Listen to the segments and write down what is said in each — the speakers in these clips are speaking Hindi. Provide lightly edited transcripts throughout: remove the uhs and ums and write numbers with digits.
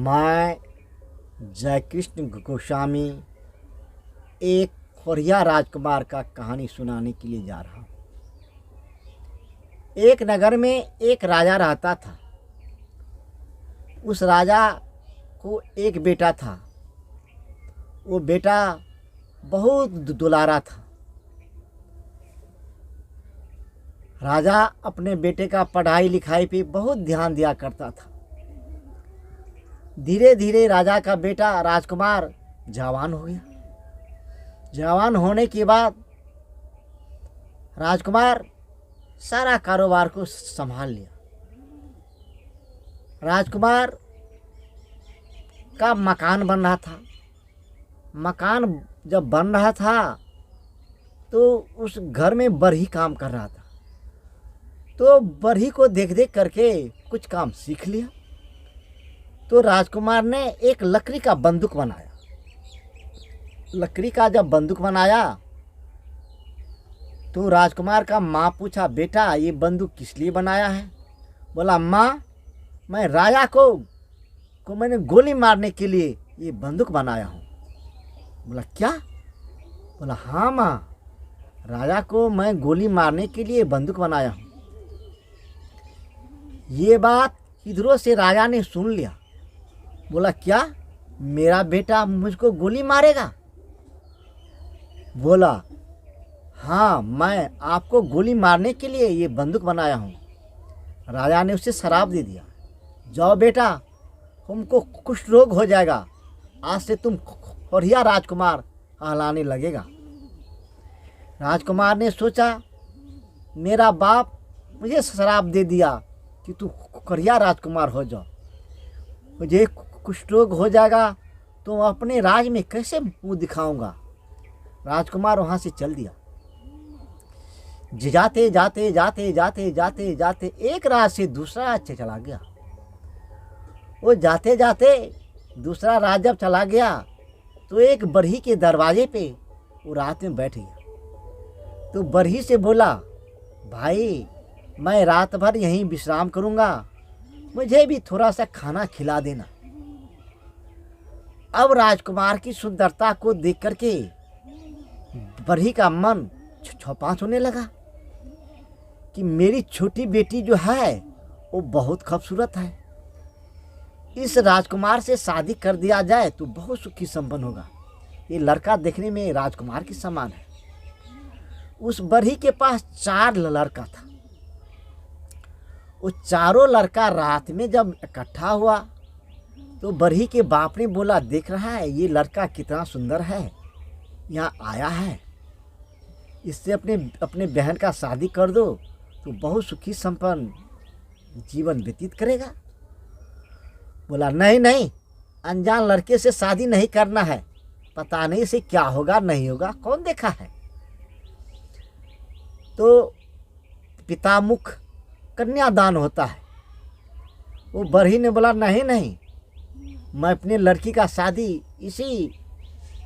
मैं जयकृष्ण गोस्वामी एक खोरिया राजकुमार का कहानी सुनाने के लिए जा रहा हूँ। एक नगर में एक राजा रहता था। उस राजा को एक बेटा था। वो बेटा बहुत दुलारा था। राजा अपने बेटे का पढ़ाई लिखाई पे बहुत ध्यान दिया करता था। धीरे धीरे राजा का बेटा राजकुमार जवान हो गया। जवान होने के बाद राजकुमार सारा कारोबार को संभाल लिया। राजकुमार का मकान बन रहा था। मकान जब बन रहा था तो उस घर में बरही काम कर रहा था। तो बरही को देख देख करके कुछ काम सीख लिया। तो राजकुमार ने एक लकड़ी का बंदूक बनाया। लकड़ी का जब बंदूक बनाया तो राजकुमार का माँ पूछा, बेटा ये बंदूक किस लिए बनाया है? बोला, माँ मैं राजा को मैंने गोली मारने के लिए ये बंदूक बनाया हूँ। बोला, क्या? बोला, हाँ माँ, राजा को मैं गोली मारने के लिए बंदूक बनाया हूँ। ये बात इधरों से राजा ने सुन लिया। बोला, क्या मेरा बेटा मुझको गोली मारेगा? बोला, हाँ मैं आपको गोली मारने के लिए ये बंदूक बनाया हूँ। राजा ने उसे शराब दे दिया। जाओ बेटा, तुमको कुष्ठ रोग हो जाएगा। आज से तुम खोरिया राजकुमार कहलाने लगेगा। राजकुमार ने सोचा, मेरा बाप मुझे शराब दे दिया कि तू खोरिया राजकुमार हो जाओ, मुझे कुष्ठ रोग हो जाएगा तो अपने राज में कैसे मुँह दिखाऊंगा। राजकुमार वहाँ से चल दिया। जाते जाते जाते जाते जाते जाते एक राज से दूसरा राज चला गया। वो जाते जाते दूसरा राज जब चला गया तो एक बरही के दरवाजे पे वो रात में बैठ गया। तो बरही से बोला, भाई मैं रात भर यहीं विश्राम करूँगा, मुझे भी थोड़ा सा खाना खिला देना। अब राजकुमार की सुंदरता को देख करके बरही का मन छौपांच होने लगा कि मेरी छोटी बेटी जो है वो बहुत खूबसूरत है। इस राजकुमार से शादी कर दिया जाए तो बहुत सुखी संपन्न होगा। ये लड़का देखने में राजकुमार के समान है। उस बरही के पास 4 लड़का था। वो चारों लड़का रात में जब इकट्ठा हुआ तो बरही के बाप ने बोला, देख रहा है ये लड़का कितना सुंदर है, यहाँ आया है, इससे अपने बहन का शादी कर दो तो बहुत सुखी संपन्न जीवन व्यतीत करेगा। बोला, नहीं नहीं, अनजान लड़के से शादी नहीं करना है, पता नहीं इसे क्या होगा नहीं होगा, कौन देखा है। तो पितामुख कन्यादान होता है। वो बरही ने बोला, नहीं नहीं, मैं अपने लड़की का शादी इसी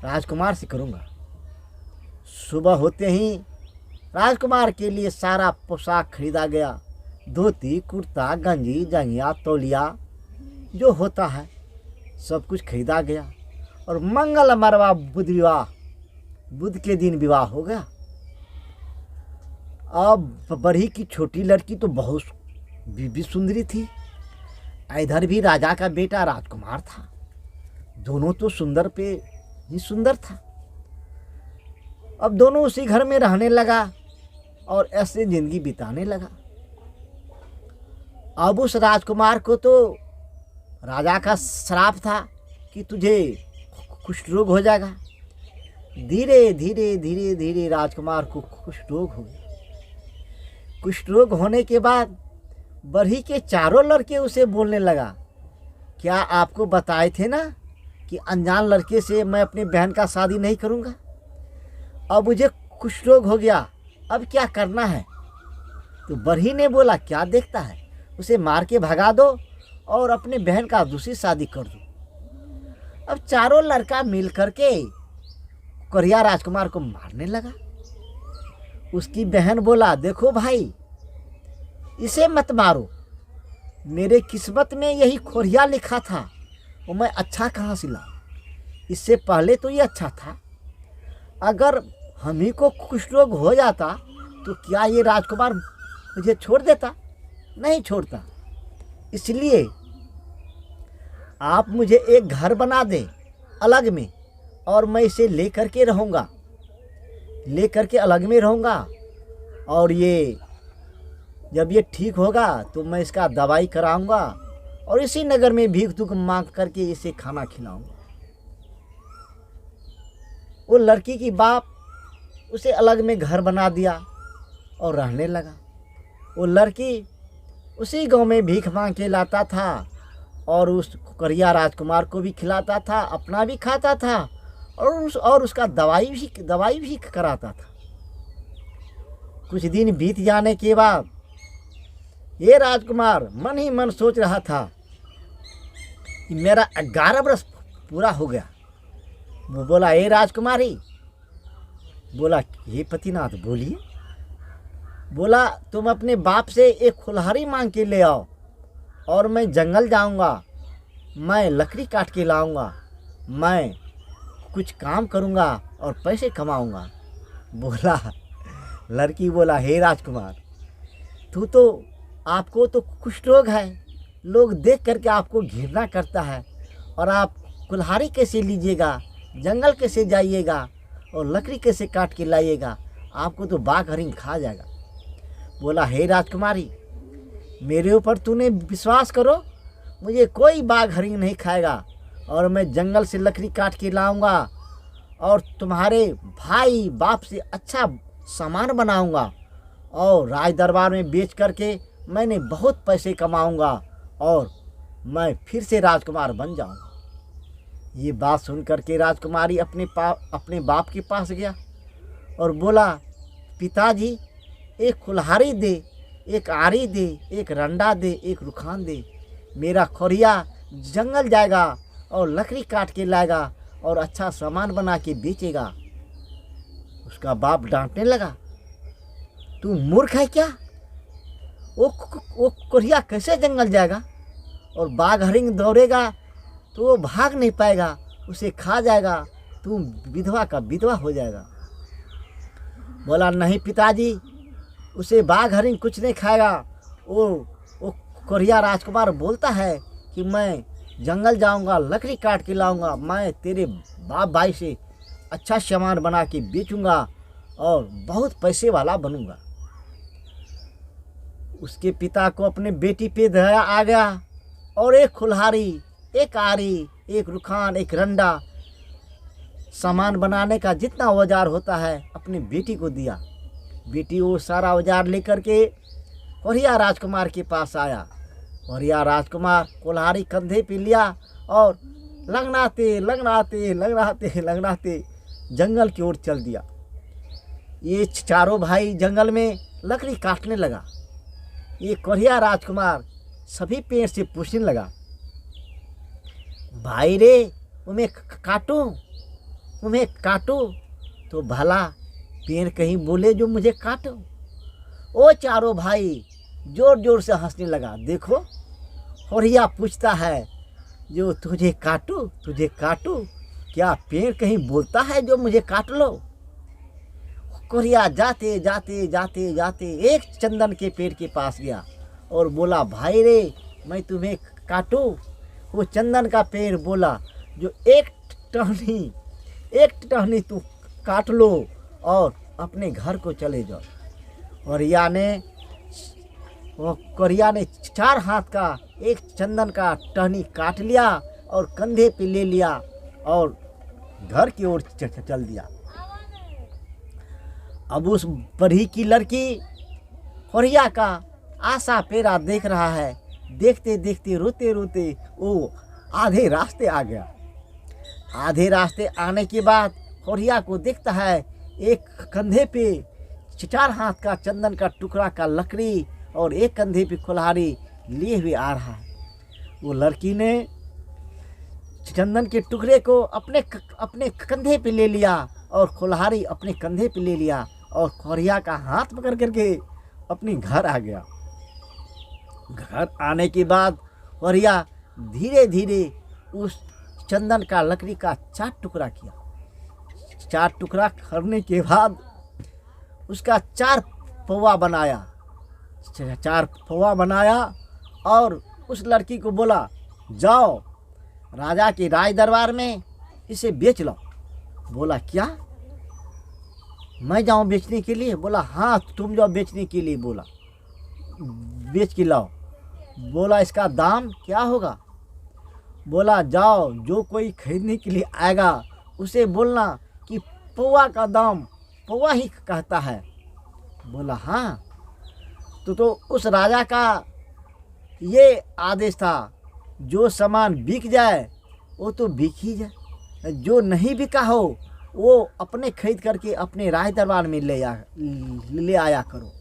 राजकुमार से करूँगा। सुबह होते ही राजकुमार के लिए सारा पोशाक खरीदा गया। धोती, कुर्ता, गंजी, जंगिया, तौलिया जो होता है सब कुछ खरीदा गया। और मंगल मरवा बुध के दिन विवाह हो गया। अब बरही की छोटी लड़की तो बहुत भी सुंदरी थी। इधर भी राजा का बेटा राजकुमार था। दोनों तो सुंदर पे ही सुंदर था। अब दोनों उसी घर में रहने लगा और ऐसे जिंदगी बिताने लगा। अब उस राजकुमार को तो राजा का श्राप था कि तुझे कुष्ठ रोग हो जाएगा। धीरे धीरे धीरे धीरे राजकुमार को कुष्ठ रोग हो गया। कुष्ठ रोग होने के बाद बरही के चारों लड़के उसे बोलने लगा, क्या आपको बताए थे ना कि अनजान लड़के से मैं अपनी बहन का शादी नहीं करूँगा। अब मुझे कुष्ठ रोग हो गया, अब क्या करना है। तो बरही ने बोला, क्या देखता है, उसे मार के भगा दो और अपने बहन का दूसरी शादी कर दो। अब चारों लड़का मिल करके खोरिया राजकुमार को मारने लगा। उसकी बहन बोला, देखो भाई इसे मत मारो, मेरे किस्मत में यही खोरिया लिखा था, वो मैं अच्छा कहाँ से लाऊं? इससे पहले तो ये अच्छा था। अगर हम ही को कुछ रोग हो जाता तो क्या ये राजकुमार मुझे छोड़ देता? नहीं छोड़ता। इसलिए आप मुझे एक घर बना दें अलग में, और मैं इसे लेकर के रहूँगा, लेकर के अलग में रहूँगा। और ये जब ये ठीक होगा तो मैं इसका दवाई कराऊँगा और इसी नगर में भीख दुख मांग करके इसे खाना खिलाऊँगा। वो लड़की की बाप उसे अलग में घर बना दिया और रहने लगा। वो लड़की उसी गांव में भीख मांग के लाता था और उस करिया राजकुमार को भी खिलाता था, अपना भी खाता था और उसका दवाई भी कराता था। कुछ दिन बीत जाने के बाद ये राजकुमार मन ही मन सोच रहा था कि मेरा 11 वर्ष पूरा हो गया। वो बोला, ए राजकुमारी, बोला हे पतिनाथ बोलिए। बोला, तुम अपने बाप से एक कुल्हाड़ी मांग के ले आओ और मैं जंगल जाऊंगा, मैं लकड़ी काट के लाऊंगा, मैं कुछ काम करूंगा और पैसे कमाऊंगा। बोला, लड़की बोला, हे राजकुमार, आपको तो कुछ रोग है, लोग देख करके आपको घृणा करता है, और आप कुल्हाड़ी कैसे लीजिएगा, जंगल कैसे जाइएगा और लकड़ी कैसे काट के लाइएगा, आपको तो बाघ हरिण खा जाएगा। बोला, हे राजकुमारी, मेरे ऊपर तूने विश्वास करो, मुझे कोई बाघ हरिण नहीं खाएगा, और मैं जंगल से लकड़ी काट के लाऊंगा और तुम्हारे भाई बाप से अच्छा सामान बनाऊंगा और राज दरबार में बेच करके मैंने बहुत पैसे कमाऊंगा और मैं फिर से राजकुमार बन जाऊंगा। ये बात सुन करके राजकुमारी अपने बाप के पास गया और बोला, पिताजी, एक कुल्हाड़ी दे, एक आरी दे, एक रंडा दे, एक रुखान दे। मेरा खोरिया जंगल जाएगा और लकड़ी काट के लाएगा और अच्छा सामान बना के बेचेगा। उसका बाप डांटने लगा, तू मूर्ख है क्या? वो कोरिया कैसे जंगल जाएगा, और बाघ हरिण दौड़ेगा तो वो भाग नहीं पाएगा, उसे खा जाएगा, तू विधवा का विधवा हो जाएगा। बोला, नहीं पिताजी, उसे बाघ हरिण कुछ नहीं खाएगा। वो कोरिया राजकुमार बोलता है कि मैं जंगल जाऊंगा, लकड़ी काट के लाऊंगा, मैं तेरे बाप भाई से अच्छा सामान बना के बेचूंगा और बहुत पैसे वाला बनूंगा। उसके पिता को अपने बेटी पे दया आ गया और एक कुल्हाड़ी, एक आरी, एक रुखान, एक रंडा, सामान बनाने का जितना औजार होता है अपनी बेटी को दिया। बेटी वो सारा औजार लेकर के कोरिया राजकुमार के पास आया। कोरिया राजकुमार कुल्हाड़ी कंधे पे लिया और लंगड़ाते लंगड़ाते लंगड़ाते लंगड़ाते जंगल की ओर चल दिया। ये चारों भाई जंगल में लकड़ी काटने लगा। ये कोरिया राजकुमार सभी पेड़ से पूछने लगा, भाई रे, तुम्हें काटूं तो भला पेड़ कहीं बोले जो मुझे काटो। ओ चारों भाई जोर जोर से हंसने लगा। देखो, कोरिया पूछता है जो तुझे काटूं, क्या पेड़ कहीं बोलता है जो मुझे काट लो? कोरिया जाते जाते जाते जाते एक चंदन के पेड़ के पास गया और बोला, भाई रे, मैं तुम्हें काटूं? वो चंदन का पेड़ बोला, जो एक टहनी तू काट लो और अपने घर को चले जाओ। कोरिया ने 4 हाथ का एक चंदन का टहनी काट लिया और कंधे पे ले लिया और घर की ओर चल दिया। अब उस बड़ी की लड़की कोरिया का आशा पेरा देख रहा है। देखते देखते रोते रोते वो आधे रास्ते आ गया। आधे रास्ते आने के बाद कोरिया को देखता है एक कंधे पे 4 हाथ का चंदन का टुकड़ा का लकड़ी और एक कंधे पे कुल्हाड़ी लिए हुए आ रहा है। वो लड़की ने चंदन के टुकड़े को अपने कंधे पे ले लिया और कुल्हाड़ी अपने कंधे पे ले लिया और कोरिया का हाथ पकड़ करके अपने घर आ गया। घर आने के बाद कोरिया धीरे धीरे उस चंदन का लकड़ी का 4 टुकड़ा किया। 4 टुकड़ा करने के बाद उसका 4 पौवा बनाया। 4 पौवा बनाया और उस लड़की को बोला, जाओ राजा के राज दरबार में इसे बेच लो। बोला, क्या मैं जाऊं बेचने के लिए? बोला, हाँ तुम जाओ बेचने के लिए। बोला, बेच के लाओ। बोला, इसका दाम क्या होगा? बोला, जाओ जो कोई खरीदने के लिए आएगा उसे बोलना कि पौवा का दाम पौवा ही कहता है। बोला, हाँ। तो उस राजा का ये आदेश था, जो सामान बिक जाए वो तो बिक ही जाए, जो नहीं बिका हो वो अपने खरीद करके अपने राज दरबार में ले आया करो।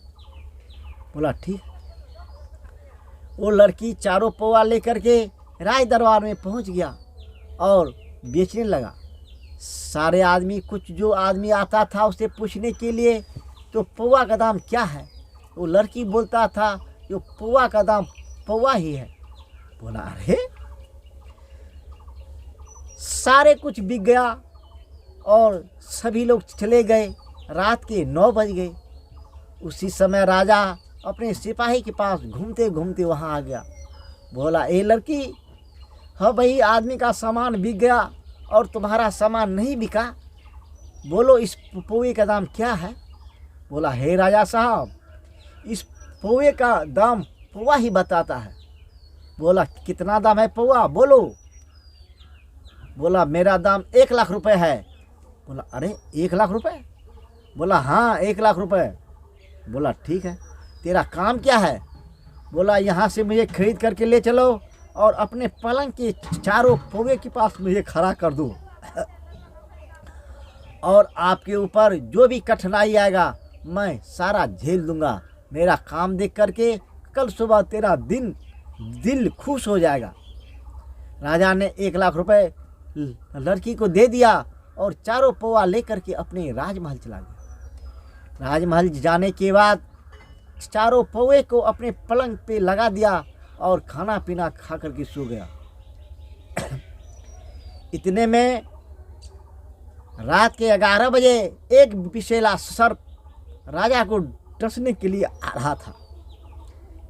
बोला, ठीक। वो लड़की 4 पौवा लेकर के राज दरबार में पहुंच गया और बेचने लगा। सारे आदमी, कुछ जो आदमी आता था उसे पूछने के लिए, तो पौवा का दाम क्या है? वो लड़की बोलता था, जो पौवा का दाम पौवा ही है। बोला, अरे सारे कुछ बिक गया और सभी लोग चले गए। रात के 9 बज गए। उसी समय राजा अपने सिपाही के पास घूमते घूमते वहाँ आ गया। बोला, ए लड़की, हाँ भाई, आदमी का सामान बिक गया और तुम्हारा सामान नहीं बिका। बोलो, इस पौवे का दाम क्या है? बोला, हे राजा साहब, इस पौवे का दाम पौवा ही बताता है। बोला, कितना दाम है पौवा? बोलो। बोला, मेरा दाम 1 लाख रुपए है। बोला, अरे 1 लाख रुपए? बोला, हाँ 1 लाख रुपए। बोला, ठीक है, तेरा काम क्या है? बोला, यहाँ से मुझे खरीद करके ले चलो और अपने पलंग के चारों पौवे के पास मुझे खड़ा कर दो और आपके ऊपर जो भी कठिनाई आएगा मैं सारा झेल दूंगा। मेरा काम देख करके कल सुबह तेरा दिल खुश हो जाएगा। राजा ने 1 लाख रुपए लड़की को दे दिया और चारों पौवा लेकर के अपने राजमहल चला गया। राजमहल जाने के बाद चारों पौवे को अपने पलंग पे लगा दिया और खाना पीना खा करके सो गया। इतने में रात के 11 बजे एक विषैला सर्प राजा को डसने के लिए आ रहा था।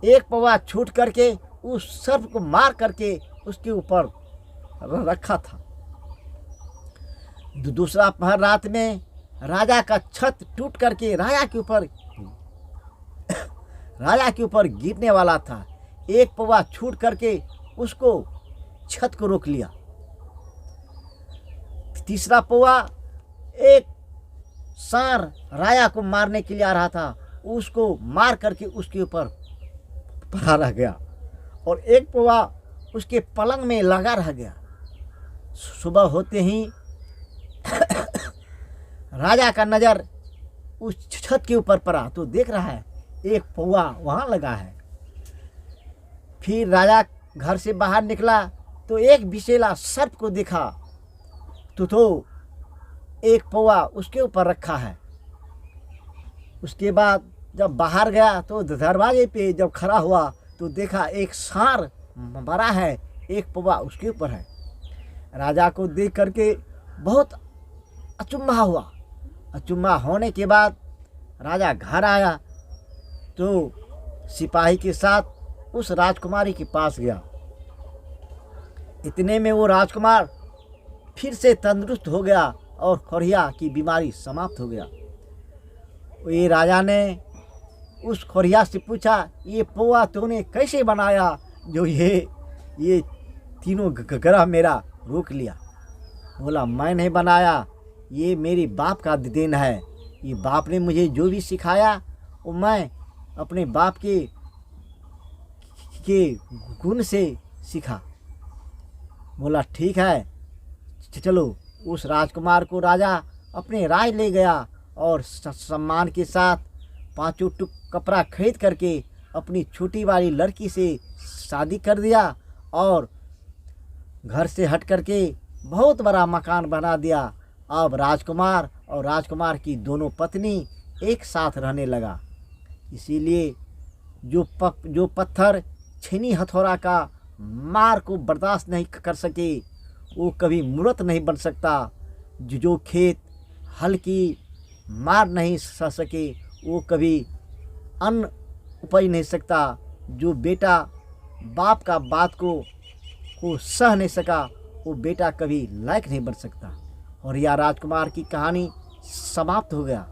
एक पौवा छूट करके उस सर्प को मार करके उसके ऊपर रखा था। दूसरा पहर रात में राजा का छत टूट करके राजा के ऊपर गिरने वाला था। एक पौवा छूट करके उसको छत को रोक लिया। तीसरा पौवा, एक सांड राजा को मारने के लिए आ रहा था, उसको मार करके उसके ऊपर पड़ा रह गया और एक पौवा उसके पलंग में लगा रह गया। सुबह होते ही राजा का नज़र उस छत के ऊपर पड़ा तो देख रहा है एक पौवा वहाँ लगा है। फिर राजा घर से बाहर निकला तो एक विषैला सर्प को देखा तो एक पौवा उसके ऊपर रखा है। उसके बाद जब बाहर गया तो दरवाजे पे जब खड़ा हुआ तो देखा एक सांड मरा है, एक पौवा उसके ऊपर है। राजा को देख करके बहुत अचंभा हुआ। अचंभा होने के बाद राजा घर आया तो सिपाही के साथ उस राजकुमारी के पास गया। इतने में वो राजकुमार फिर से तंदुरुस्त हो गया और खोरिया की बीमारी समाप्त हो गया। ये राजा ने उस खोरिया से पूछा, ये पौवा तूने कैसे बनाया जो ये तीनों ग्रह मेरा रोक लिया? बोला, मैं नहीं बनाया, ये मेरी बाप का देन है। ये बाप ने मुझे जो भी सिखाया वो मैं अपने बाप के गुण से सीखा। बोला, ठीक है, चलो। उस राजकुमार को राजा अपने राज ले गया और सम्मान के साथ 5 टुक कपड़ा खरीद करके अपनी छोटी वाली लड़की से शादी कर दिया और घर से हट करके बहुत बड़ा मकान बना दिया। अब राजकुमार और राजकुमार की दोनों पत्नी एक साथ रहने लगा। इसीलिए जो पत्थर छीनी हथौड़ा का मार को बर्दाश्त नहीं कर सके वो कभी मूर्त नहीं बन सकता। जो खेत हल की मार नहीं सह सके वो कभी अन्न उपज नहीं सकता। जो बेटा बाप का बात को सह नहीं सका वो बेटा कभी लायक नहीं बन सकता। और यह राजकुमार की कहानी समाप्त हो गया।